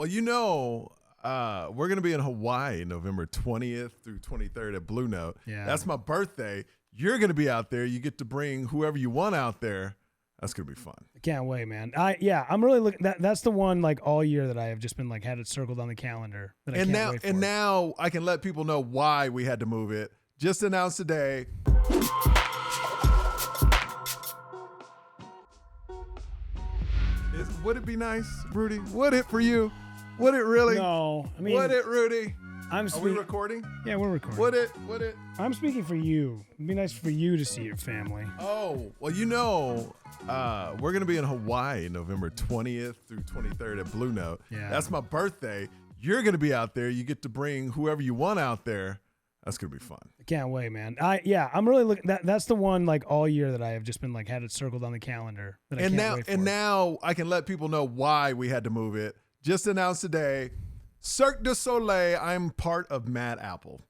Well, we're going to be in Hawaii November 20th through 23rd at Blue Note. Yeah. That's my birthday. You're going to be out there. You get to bring whoever you want out there. That's going to be fun. I can't wait, man. I'm really looking. That's the one like all year that I have just been like had it circled on the calendar. That I can't wait for. And now I can let people know why we had to move it. Just announced today. Would it be nice, Rudy? Would it for you? Would it really? No, I mean, would it, Rudy? Are we recording? Yeah, we're recording. Would it? I'm speaking for you. It'd be nice for you to see your family. Oh, well, we're going to be in Hawaii November 20th through 23rd at Blue Note. Yeah. That's my birthday. You're going to be out there. You get to bring whoever you want out there. That's going to be fun. I can't wait, man. I'm really looking. That's the one like all year that I have just been like had it circled on the calendar. That I can't wait for. And now I can let people know why we had to move it. Just announced today, Cirque du Soleil. I'm part of Mad Apple.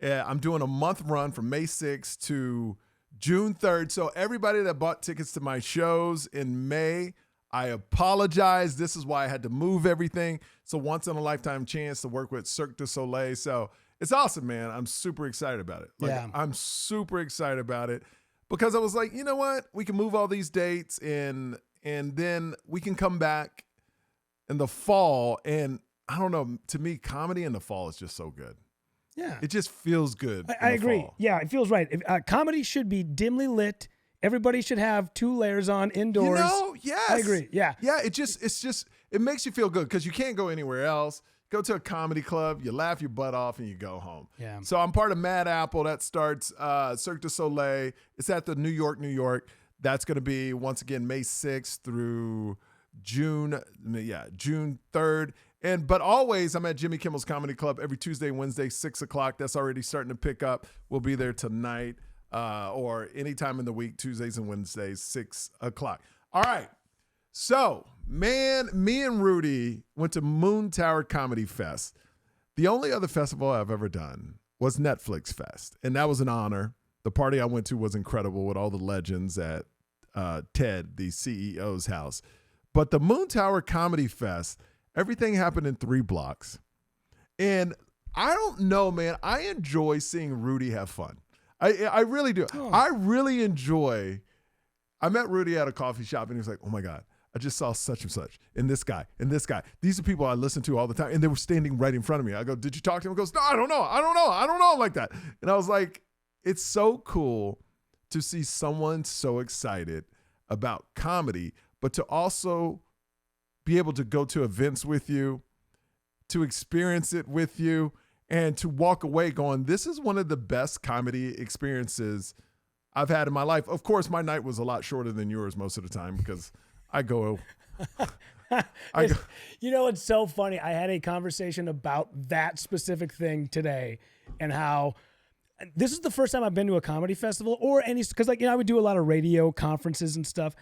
I'm doing a month run from May 6th to June 3rd. So everybody that bought tickets to my shows in May, I apologize. This is why I had to move everything. It's a once in a lifetime chance to work with Cirque du Soleil. So it's awesome, man. I'm super excited about it. I'm super excited about it because I was like, you know what? We can move all these dates and then we can come back in the fall. And I don't know, to me, comedy in the fall is just so good. Yeah. It just feels good. I agree. Fall. Yeah, it feels right. Comedy should be dimly lit. Everybody should have 2 layers on indoors. Yes. I agree. Yeah. Yeah, it makes you feel good because you can't go anywhere else. Go to a comedy club, you laugh your butt off, and you go home. Yeah. So I'm part of Mad Apple. That starts Cirque du Soleil. It's at the New York. That's going to be, once again, May 6th through June 3rd. But always, I'm at Jimmy Kimmel's Comedy Club every Tuesday and Wednesday, 6 o'clock. That's already starting to pick up. We'll be there tonight or anytime in the week, Tuesdays and Wednesdays, 6 o'clock. All right. So, man, me and Rudy went to Moon Tower Comedy Fest. The only other festival I've ever done was Netflix Fest, and that was an honor. The party I went to was incredible with all the legends at Ted, the CEO's house. But the Moon Tower Comedy Fest, everything happened in 3 blocks. And I don't know, man, I enjoy seeing Rudy have fun. I really do. Oh. I really enjoy. I met Rudy at a coffee shop, and he was like, oh, my God. I just saw such and such, and this guy, and this guy. These are people I listen to all the time, and they were standing right in front of me. I go, did you talk to him? He goes, no, I don't know like that. And I was like, it's so cool to see someone so excited about comedy, but to also be able to go to events with you, to experience it with you, and to walk away going, this is one of the best comedy experiences I've had in my life. Of course, my night was a lot shorter than yours most of the time because I go. You know, it's so funny. I had a conversation about that specific thing today and how this is the first time I've been to a comedy festival or any, because I would do a lot of radio conferences and stuff.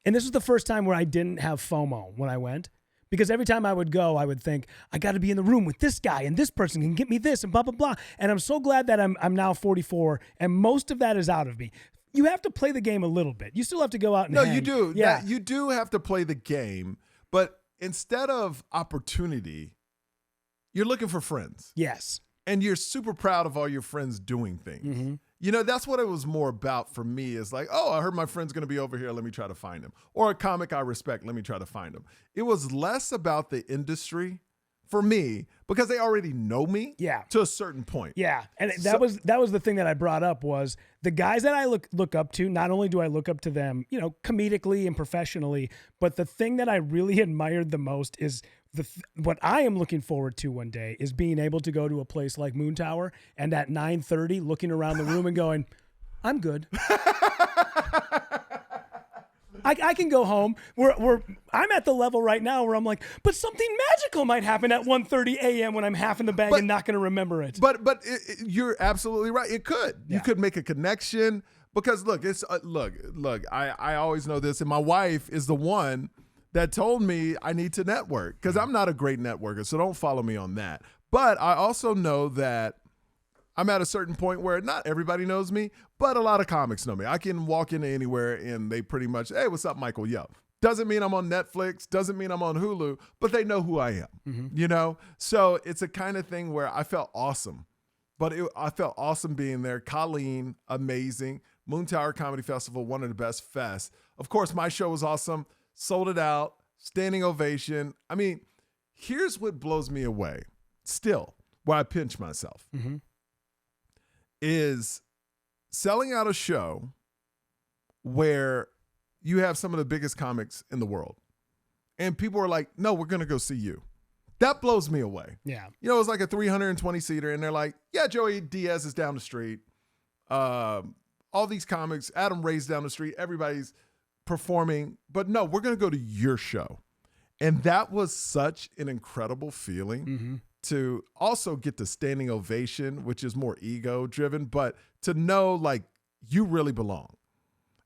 And this was the first time where I didn't have FOMO when I went, because every time I would go, I would think, I got to be in the room with this guy and this person can get me this and blah, blah, blah. And I'm so glad that I'm now 44 and most of that is out of me. You have to play the game a little bit. You still have to go out and hang. You do. Yeah. You do have to play the game, but instead of opportunity, you're looking for friends. Yes. And you're super proud of all your friends doing things. Mm-hmm. That's what it was more about for me is like, oh, I heard my friend's going to be over here. Let me try to find him. Or a comic I respect. Let me try to find him. It was less about the industry for me because they already know me to a certain point. Yeah. And that was the thing that I brought up was the guys that I look up to, not only do I look up to them, comedically and professionally, but the thing that I really admired the most is what I am looking forward to one day is being able to go to a place like Moon Tower and at 9:30 looking around the room and going, I'm good. I can go home. I'm at the level right now where I'm like, but something magical might happen at 1:30 a.m. when I'm half in the bag and not going to remember it. But you're absolutely right. It could. Yeah. You could make a connection because look, it's look. I always know this, and my wife is the one that told me I need to network because I'm not a great networker, so don't follow me on that. But I also know that I'm at a certain point where not everybody knows me, but a lot of comics know me. I can walk into anywhere and they pretty much, hey, what's up, Michael? Yo. Doesn't mean I'm on Netflix, doesn't mean I'm on Hulu, but they know who I am, you know? So it's a kind of thing where I felt awesome, but I felt awesome being there. Colleen, amazing. Moon Tower Comedy Festival, one of the best fests. Of course, my show was awesome, sold it out, standing ovation. I mean, here's what blows me away, still, where I pinch myself, is selling out a show where you have some of the biggest comics in the world. And people are like, no, we're going to go see you. That blows me away. Yeah. You know, it's like a 320-seater, and they're like, yeah, Joey Diaz is down the street. All these comics, Adam Ray's down the street, everybody's performing. But no, we're going to go to your show. And that was such an incredible feeling to also get the standing ovation, which is more ego-driven, but to know, like, you really belong.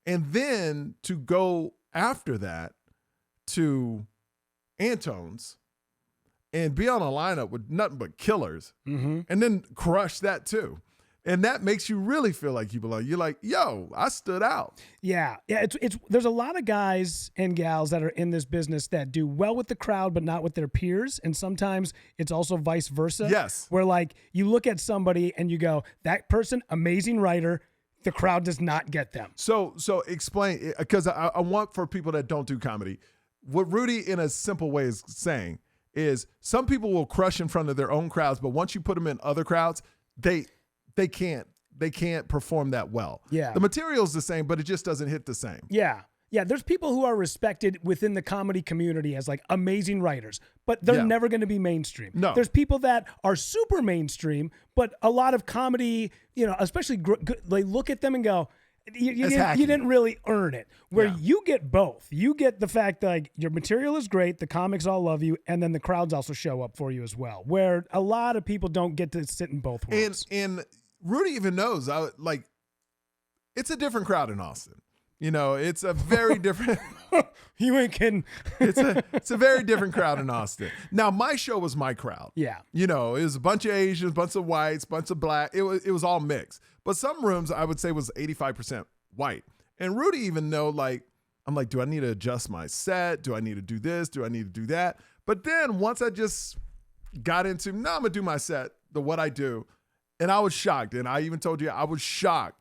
And then to go after that to Antone's and be on a lineup with nothing but killers and then crush that too. And that makes you really feel like you belong. You're like, yo, I stood out. Yeah. It's there's a lot of guys and gals that are in this business that do well with the crowd, but not with their peers. And sometimes it's also vice versa. Yes. Where like you look at somebody and you go, that person, amazing writer, the crowd does not get them. So explain, because I want for people that don't do comedy, what Rudy in a simple way is saying is some people will crush in front of their own crowds, but once you put them in other crowds, they can't perform that well. Yeah. The material's the same, but it just doesn't hit the same. Yeah. Yeah, there's people who are respected within the comedy community as like amazing writers, but they're never going to be mainstream. No. There's people that are super mainstream, but a lot of comedy, you know, especially they look at them and go, you didn't really earn it. Where you get both. You get the fact that like, your material is great, the comics all love you, and then the crowds also show up for you as well, where a lot of people don't get to sit in both worlds. And Rudy even knows, it's a different crowd in Austin. You know, it's a very different. You ain't kidding. It's a very different crowd in Austin. Now, my show was my crowd. Yeah. You know, it was a bunch of Asians, bunch of whites, bunch of black. It was all mixed. But some rooms I would say was 85% white. And Rudy even know, like, I'm like, do I need to adjust my set? Do I need to do this? Do I need to do that? But then once I just got into, I'm going to do my set, what I do. And I was shocked. And I even told you, I was shocked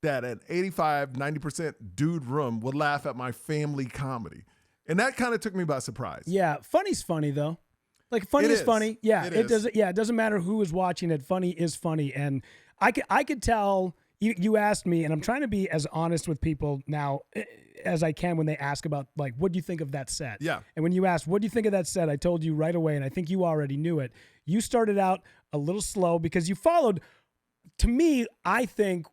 that an 85, 90% dude room would laugh at my family comedy. And that kind of took me by surprise. Yeah, funny's funny though. Like funny is funny. Yeah, it doesn't. Yeah, it doesn't matter who is watching it. Funny is funny, and I could tell. You asked me, and I'm trying to be as honest with people now as I can when they ask about like, what do you think of that set? Yeah. And when you asked, what do you think of that set? I told you right away, and I think you already knew it. You started out a little slow because you followed. To me, I think.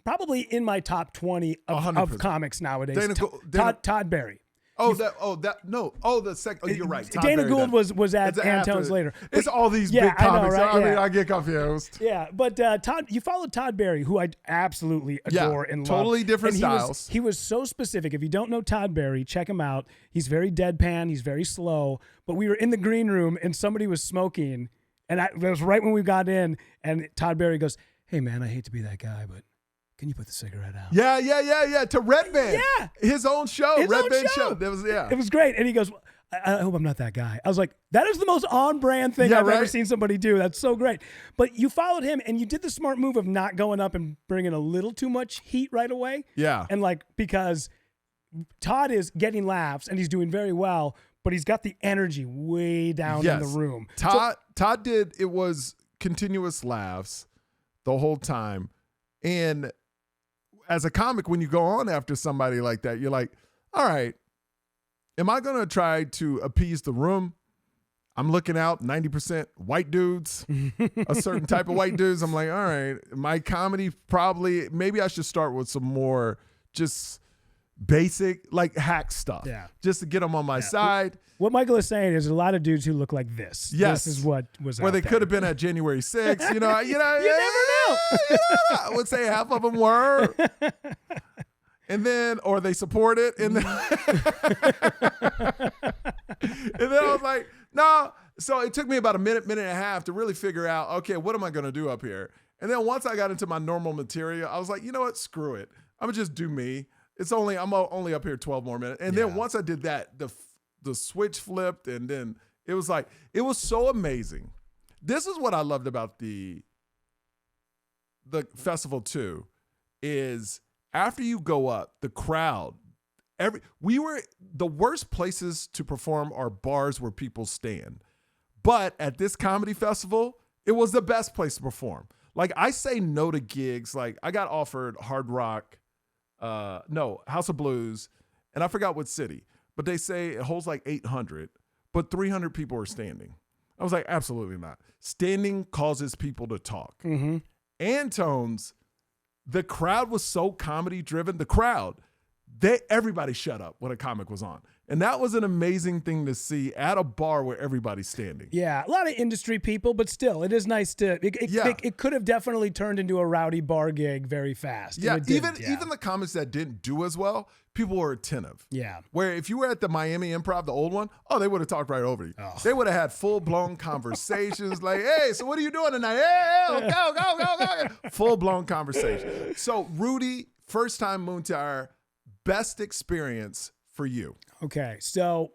Probably in my top 20 of comics nowadays. Todd Barry. The second. You're right. Todd Dana Barry Gould was at Antone's later. It's all these big comics. I know, right? I get confused. Yeah, but you followed Todd Barry, who I absolutely adore and love. Totally different styles. He was so specific. If you don't know Todd Barry, check him out. He's very deadpan. He's very slow. But we were in the green room and somebody was smoking, and it was right when we got in, and Todd Barry goes, "Hey man, I hate to be that guy, but can you put the cigarette out?" Yeah. To Red Band. Yeah. His own show. Red Band show. It was great. And he goes, I hope I'm not that guy. I was like, that is the most on-brand thing I've ever seen somebody do. That's so great. But you followed him, and you did the smart move of not going up and bringing a little too much heat right away. Yeah. And like, because Todd is getting laughs, and he's doing very well, but he's got the energy way down in the room. Todd did, it was continuous laughs the whole time. And as a comic, when you go on after somebody like that, you're like, all right, am I going to try to appease the room? I'm looking out 90% white dudes, a certain type of white dudes. I'm like, all right, my comedy maybe I should start with some more just basic, like hack stuff. Yeah. Just to get them on my side. What Michael is saying is a lot of dudes who look like this. Yes. This is what was where out they there. could have been at January 6th. You never know. I would say half of them were. And then, or they support it. And then, and then I was like, no. So it took me about a minute and a half to really figure out, okay, what am I going to do up here? And then once I got into my normal material, I was like, you know what? Screw it. I'm going to just do me. I'm only up here 12 more minutes. And then once I did that, the switch flipped, and then it was like, it was so amazing. This is what I loved about the festival too, is after you go up, the crowd, the worst places to perform are bars where people stand. But at this comedy festival, it was the best place to perform. Like, I say no to gigs. Like, I got offered Hard Rock, House of Blues, and I forgot what city, but they say it holds like 800, but 300 people are standing. I was like, absolutely not. Standing causes people to talk. Mm-hmm. Antone's, the crowd was so comedy driven. The crowd, everybody shut up when a comic was on. And that was an amazing thing to see at a bar where everybody's standing. Yeah, a lot of industry people, but still, it is nice to. It could have definitely turned into a rowdy bar gig very fast. Yeah, even the comics that didn't do as well, people were attentive. Yeah. Where if you were at the Miami Improv, the old one, they would have talked right over you. Oh. They would have had full-blown conversations like, hey, so what are you doing tonight? Hey, go. Full-blown conversation. So, Rudy, first time Moon Tower, best experience for you. Okay, so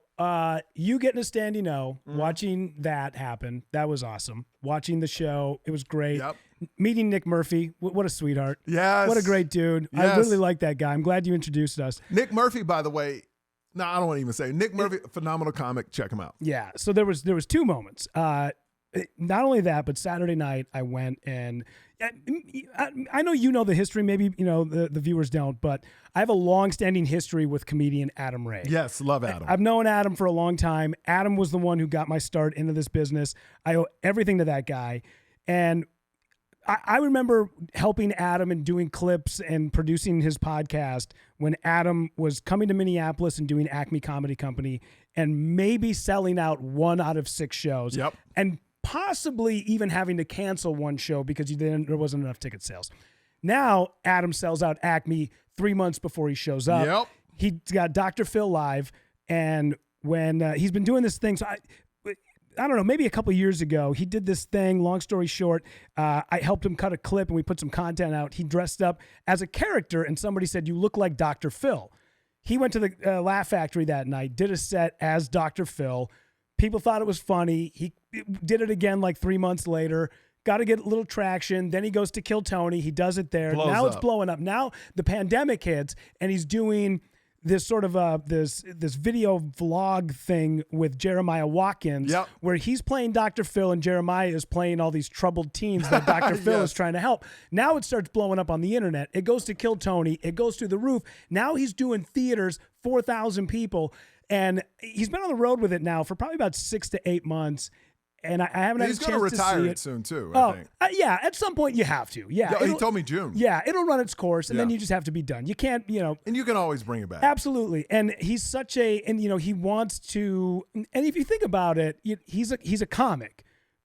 you getting a standing O, watching that happen, that was awesome. Watching the show, it was great. Yep. Meeting Nick Murphy, what a sweetheart. Yes. What a great dude. Yes. I really like that guy. I'm glad you introduced us. Nick Murphy, by the way, I don't want to even say. Nick Murphy, phenomenal comic. Check him out. Yeah, so there was two moments. Not only that, but Saturday night I went and I know you know the history, maybe the viewers don't, but I have a long-standing history with comedian Adam Ray. Yes, love Adam. I've known Adam for a long time. Adam was the one who got my start into this business. I owe everything to that guy. And I remember helping Adam and doing clips and producing his podcast when Adam was coming to Minneapolis and doing Acme Comedy Company and maybe selling out 1 out of 6 shows. Yep. And possibly even having to cancel 1 show because there wasn't enough ticket sales. Now, Adam sells out Acme 3 months before he shows up. Yep. He's got Dr. Phil live, and when he's been doing this thing, so I don't know, maybe a couple of years ago, he did this thing, long story short, I helped him cut a clip, and we put some content out. He dressed up as a character, and somebody said, you look like Dr. Phil. He went to the Laugh Factory that night, did a set as Dr. Phil. People thought it was funny. He did it again like 3 months later. Got to get a little traction. Then he goes to Kill Tony. He does it there. Blows now up. It's blowing up. Now the pandemic hits, and he's doing this sort of this video vlog thing with Jeremiah Watkins, Yep. where he's playing Dr. Phil and Jeremiah is playing all these troubled teens that Dr. Phil Yes. is trying to help. Now it starts blowing up on the internet. It goes to Kill Tony. It goes through the roof. Now he's doing theaters, 4,000 people. And he's been on the road with it now for probably about 6 to 8 months. And I haven't had a He's chance going to retire see it it soon, too, I think. Yeah, at some point you have to. Yeah, He told me June. Yeah, it'll run its course, and then Yeah. you just have to be done. You can't, And you can always bring it back. Absolutely. And he's such he wants to, and if you think about it, he's a comic,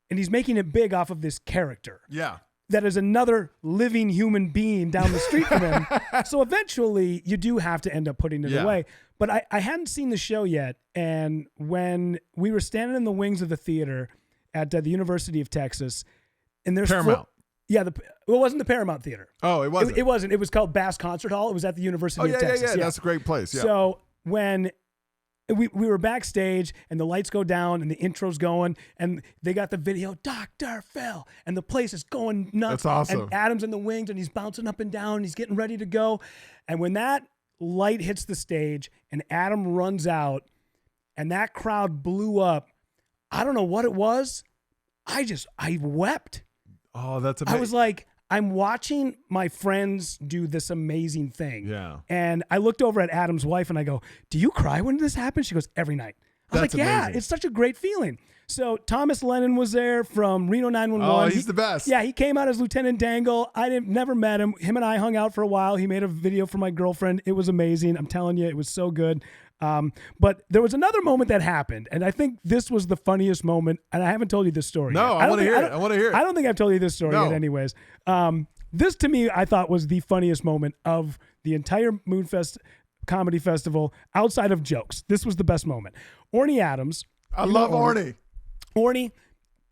and he's making it big off of this character. Yeah. That is another living human being down the street from him. So eventually you do have to end up putting it away. But I hadn't seen the show yet. And when we were standing in the wings of the theater at the University of Texas, and there's Paramount. it wasn't the Paramount Theater. Oh, it wasn't. It wasn't. It was called Bass Concert Hall. It was at the University of Texas. Yeah. That's a great place. Yeah. So when we were backstage and the lights go down and the intro's going and they got the video, Dr. Phil, and the place is going nuts. That's awesome. And Adam's in the wings and he's bouncing up and down and he's getting ready to go. And when that light hits the stage and Adam runs out and that crowd blew up, I don't know what it was. I wept. Oh, that's amazing. I was like, I'm watching my friends do this amazing thing. Yeah. And I looked over at Adam's wife and I go, do you cry when this happens? She goes, every night. I was That's like, yeah, amazing. it's such a great feeling. So Thomas Lennon was there from Reno 911. Oh, he's the best. Yeah, he came out as Lieutenant Dangle. I never met him. Him and I hung out for a while. He made a video for my girlfriend. It was amazing. I'm telling you, it was so good. But there was another moment that happened, and I think this was the funniest moment, and I haven't told you this story No, yet. I want to hear it. I want to hear it. I don't think I've told you this story No. yet anyways. This, to me, I thought was the funniest moment of the entire Moonfest Comedy Festival outside of jokes. This was the best moment. Orny Adams. I you know love Orny. Orny,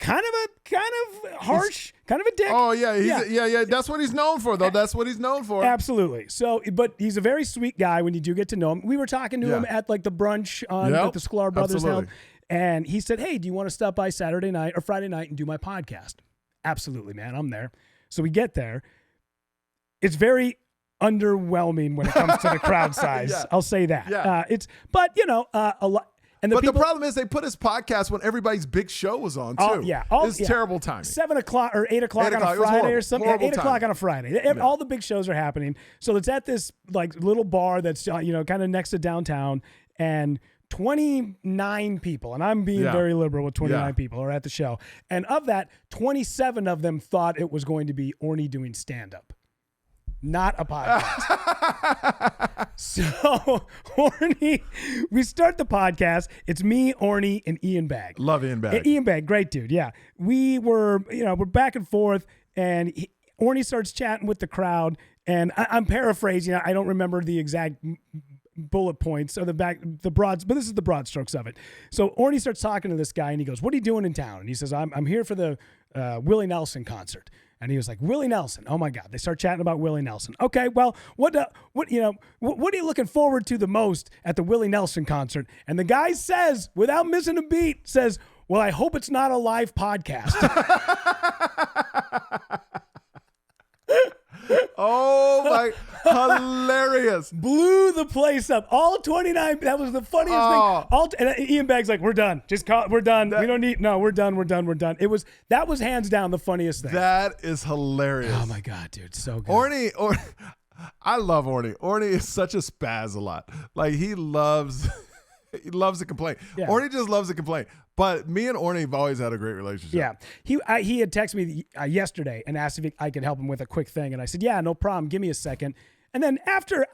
kind of harsh, kind of a dick. Oh yeah, that's what he's known for, though. That's what he's known for. Absolutely. So, but he's a very sweet guy when you do get to know him. We were talking to him at like the brunch at the Sklar Brothers held, and he said, "Hey, do you want to stop by Saturday night or Friday night and do my podcast?" Absolutely, man. I'm there. So we get there. It's very underwhelming when it comes to the crowd size. I'll say that. Yeah. But you know, a lot. And the problem is they put his podcast when everybody's big show was on too. It's terrible timing. 7 o'clock or 8 o'clock on a Friday or something. 8 o'clock on a Friday. All the big shows are happening. So it's at this like little bar that's kind of next to downtown, and 29 people, and I'm being very liberal with 29 people are at the show. And of that, 27 of them thought it was going to be Orny doing stand-up. Not a podcast. So, Orny, we start the podcast. It's me, Orny, and Ian Bagg. Love Ian Bagg. Ian Bagg, great dude. Yeah. We were, we're back and forth, and Orny starts chatting with the crowd, and I'm paraphrasing. I don't remember the exact bullet points or the broad, but this is the broad strokes of it. So Orny starts talking to this guy, and he goes, "What are you doing in town?" And he says, I'm here for the Willie Nelson concert. And he was like, "Willie Nelson. Oh my God." They start chatting about Willie Nelson. Okay, well, what are you looking forward to the most at the Willie Nelson concert? And the guy says, without missing a beat, says, "Well, I hope it's not a live podcast." Oh my, hilarious. Blew the place up. All 29, that was the funniest thing. And Ian Bagg's like, "We're done. Just call it. We're done. We're done. That was hands down the funniest thing. That is hilarious. Oh my God, dude. So good. Orny, I love Orny. Orny is such a spaz a lot. Like he loves to complain. Yeah. Orny just loves to complain. But me and Orny have always had a great relationship. Yeah. He had texted me yesterday and asked if I could help him with a quick thing. And I said, "Yeah, no problem. Give me a second." And then after,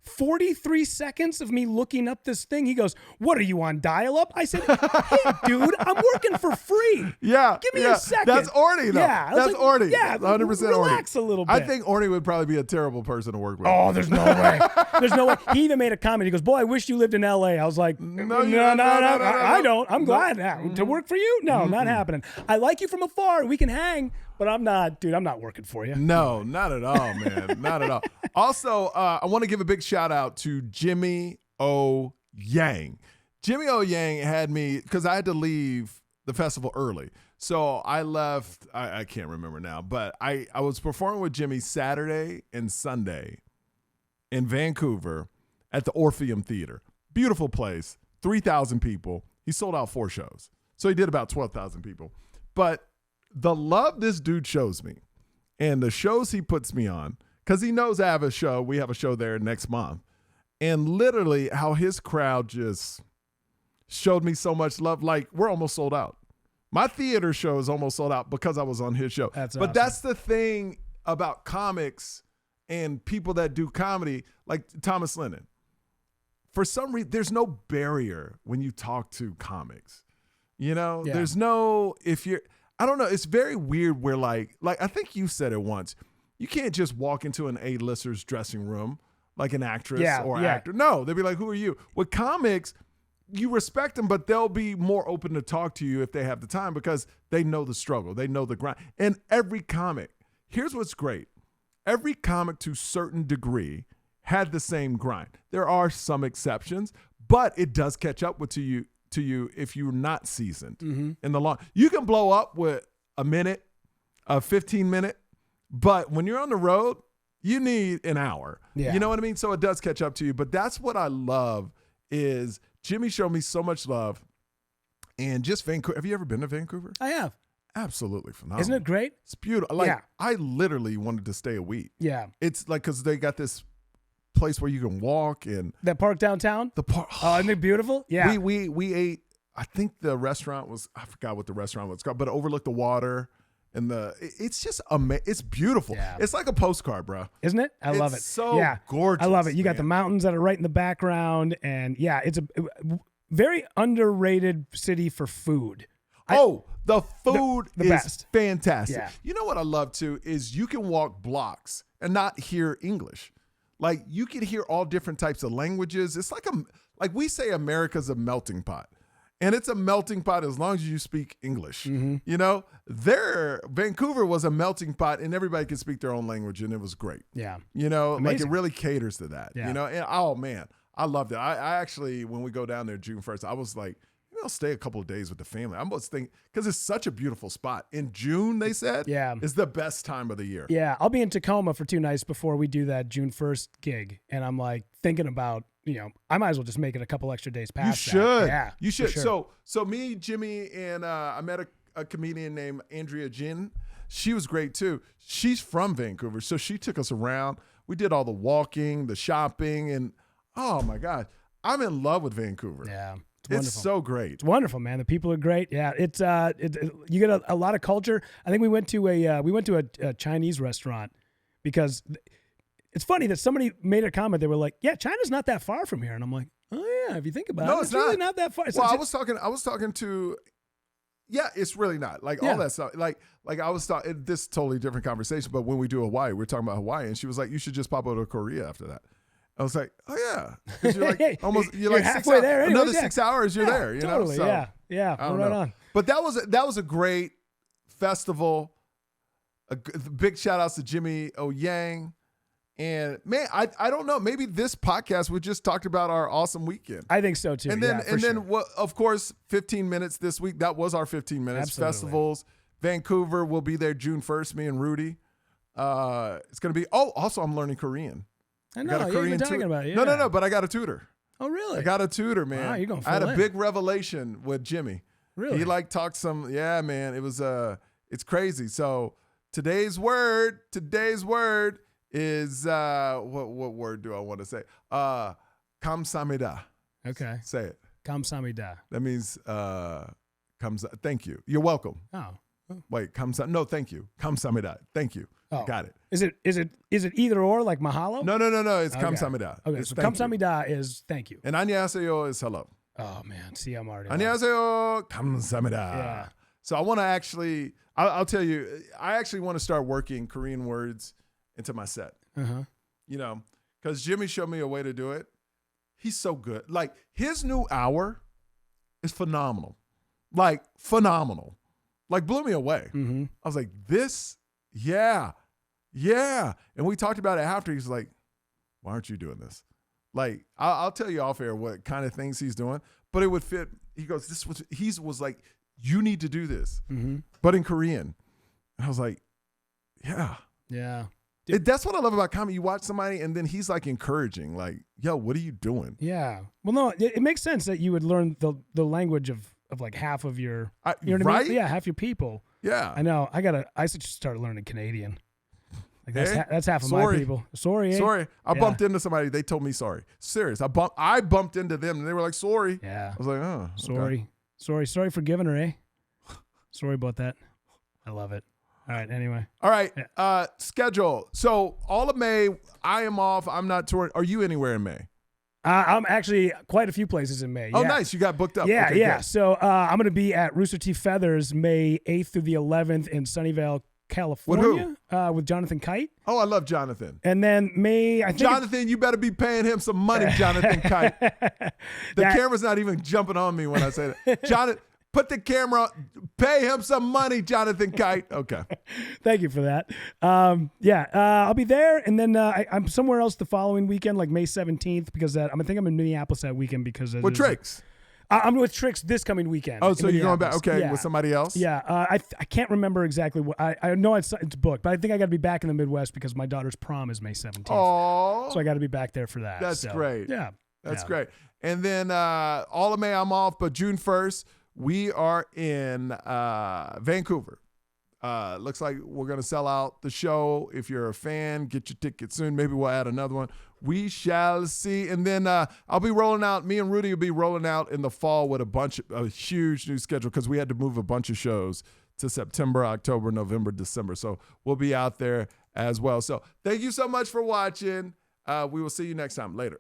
43 seconds of me looking up this thing, he goes, "What are you on dial-up?" I said, "Hey, dude, I'm working for free. Yeah. Give me a second." That's Orny, though. Yeah. That's Orny. Yeah. 100% Orny. Relax a little bit. I think Orny would probably be a terrible person to work with. Oh, there's no way. There's no way. He even made a comment. He goes, "Boy, I wish you lived in L.A." I was like, no, I don't. I'm glad to work for you. No, not happening. I like you from afar. We can hang. But I'm not working for you. No, not at all, man. Not at all. Also, I want to give a big shout out to Jimmy O. Yang. Jimmy O. Yang had me, because I had to leave the festival early. So I left, I can't remember now, but I was performing with Jimmy Saturday and Sunday in Vancouver at the Orpheum Theater. Beautiful place, 3,000 people. He sold out 4 shows. So he did about 12,000 people. But the love this dude shows me and the shows he puts me on, because he knows I have a show. We have a show there next month. And literally how his crowd just showed me so much love. Like, we're almost sold out. My theater show is almost sold out because I was on his show. That's but awesome. That's the thing about comics and people that do comedy, like Thomas Lennon. For some reason, there's no barrier when you talk to comics. There's no, I don't know. It's very weird where like I think you said it once. You can't just walk into an A-lister's dressing room like an actress or actor. No, they'll be like, "Who are you?" With comics, you respect them, but they'll be more open to talk to you if they have the time because they know the struggle. They know the grind. And every comic, here's what's great. Every comic to a certain degree had the same grind. There are some exceptions, but it does catch up to you if you're not seasoned in the long. You can blow up with a minute, a 15-minute, but when you're on the road, you need an hour. Yeah. You know what I mean? So it does catch up to you. But that's what I love is Jimmy showed me so much love. And just Vancouver. Have you ever been to Vancouver? I have. Absolutely phenomenal. Isn't it great? It's beautiful. I literally wanted to stay a week. Yeah. It's like, because they got this place where you can walk and that park downtown. The park. Oh, isn't it beautiful? Yeah. We ate. I think the restaurant was. I forgot what the restaurant was called, but it overlooked the water and it's just it's beautiful. Yeah. It's like a postcard, bro. Isn't it? I love it. So gorgeous. I love it. You got the mountains that are right in the background, and it's a very underrated city for food. The food the is best. Fantastic. Yeah. You know what I love too is you can walk blocks and not hear English. Like you can hear all different types of languages. It's like we say America's a melting pot. And it's a melting pot as long as you speak English. You know, Vancouver was a melting pot and everybody could speak their own language and it was great. Yeah. You know, Amazing. like it really caters to that. Yeah. You know, and oh man, I loved it. I actually, when we go down there June 1st, I was like, maybe I'll stay a couple of days with the family. I'm almost thinking, because it's such a beautiful spot. In June, they said, is the best time of the year. Yeah. I'll be in Tacoma for 2 nights before we do that June 1st gig. And I'm like thinking about, you know, I might as well just make it a couple extra days past. You should. That. Yeah. You should. Sure. So me, Jimmy, and I met a comedian named Andrea Jin. She was great too. She's from Vancouver. So she took us around. We did all the walking, the shopping, and oh my God, I'm in love with Vancouver. Yeah. It's so great. It's wonderful, man. The people are great. Yeah, it's you get a lot of culture. I think we went to a Chinese restaurant because it's funny that somebody made a comment. They were like, "Yeah, China's not that far from here," and I'm like, "Oh yeah, if you think about it, it's really not that far." Well, I was talking to. Yeah, it's really not like all that stuff. Like I was talking. This is totally different conversation. But when we do Hawaii, we're talking about Hawaii, and she was like, "You should just pop over to Korea after that." I was like, "Oh yeah," because you're like you're like halfway there. Anyways, another 6 hours, you're there. You totally, know, so, yeah, right on. But that was a great festival. Big shout outs to Jimmy O Yang, and man, I don't know. Maybe this podcast we just talked about our awesome weekend. I think so too. And then of course 15 minutes this week. That was our 15 minutes. Absolutely. Festivals. Vancouver will be there June 1st. Me and Rudy. It's gonna be. Oh, also I'm learning Korean. I know, you've been talking about it. Yeah. No, but I got a tutor. Oh, really? I got a tutor, man. Wow, you're going full I had a in. big revelation with Jimmy. Really? He talked some, man, it was, it's crazy. So today's word is, what word do I want to say? Kamsamida. Okay. Say it. Kamsamida. That means, thank you. You're welcome. Oh. Wait, no, thank you. Kamsamida. Thank you. Oh. Got it. Is it either or like mahalo? No. It's kamsamida. Okay, It's so thank you. kamsamida is thank you. And annyeonghaseyo is hello. Oh man, see, I'm already. annyeonghaseyo, kamsamida. Yeah. So I want to actually, I'll tell you, I actually want to start working Korean words into my set. You know, because Jimmy showed me a way to do it. He's so good. Like his new hour is phenomenal. Like phenomenal. Like blew me away. I was like, this, yeah. And we talked about it after. He's like, why aren't you doing this? Like, I'll tell you off air what kind of things he's doing, but it would fit. He goes, he was like, you need to do this, but in Korean. And I was like, yeah. That's what I love about comedy. You watch somebody and then he's like encouraging, like, yo, what are you doing? Yeah. Well, no, it makes sense that you would learn the language of like half of your, you know what I mean? Yeah, half your people. Yeah. I know. I should start learning Canadian. Like that's half of my people. Sorry. I bumped into somebody. They told me sorry. Serious. I bumped into them and they were like, sorry. Yeah. I was like, oh. Sorry. Okay. Sorry for giving her, eh? Sorry about that. I love it. All right. Anyway. All right. Schedule. So all of May, I am off. I'm not touring. Are you anywhere in May? I'm actually quite a few places in May. Oh, nice. You got booked up. Yeah, okay, yeah. Good. So I'm going to be at Rooster Teeth Feathers May 8th through the 11th in Sunnyvale, California. With Jonathan Kite. Oh, I love Jonathan. And then I think Jonathan, you better be paying him some money, Jonathan Kite. The camera's not even jumping on me when I say that. Jonathan, put the camera, pay him some money, Jonathan Kite. Okay. Thank you for that. I'll be there. And then I'm somewhere else the following weekend, like May 17th, because I think I'm in Minneapolis that weekend because with Tricks. I'm with Tricks this coming weekend. Oh, so you're going back? Okay, with somebody else? Yeah, I can't remember exactly what. I know it's booked, but I think I got to be back in the Midwest because my daughter's prom is May 17th. Oh, so I got to be back there for that. That's great. Yeah, that's great. And then all of May I'm off, but June 1st we are in Vancouver. Looks like we're going to sell out the show. If you're a fan, get your tickets soon. Maybe we'll add another one. We shall see. And then I'll be rolling out. Me and Rudy will be rolling out in the fall with a huge new schedule because we had to move a bunch of shows to September, October, November, December. So we'll be out there as well. So thank you so much for watching. We will see you next time. Later.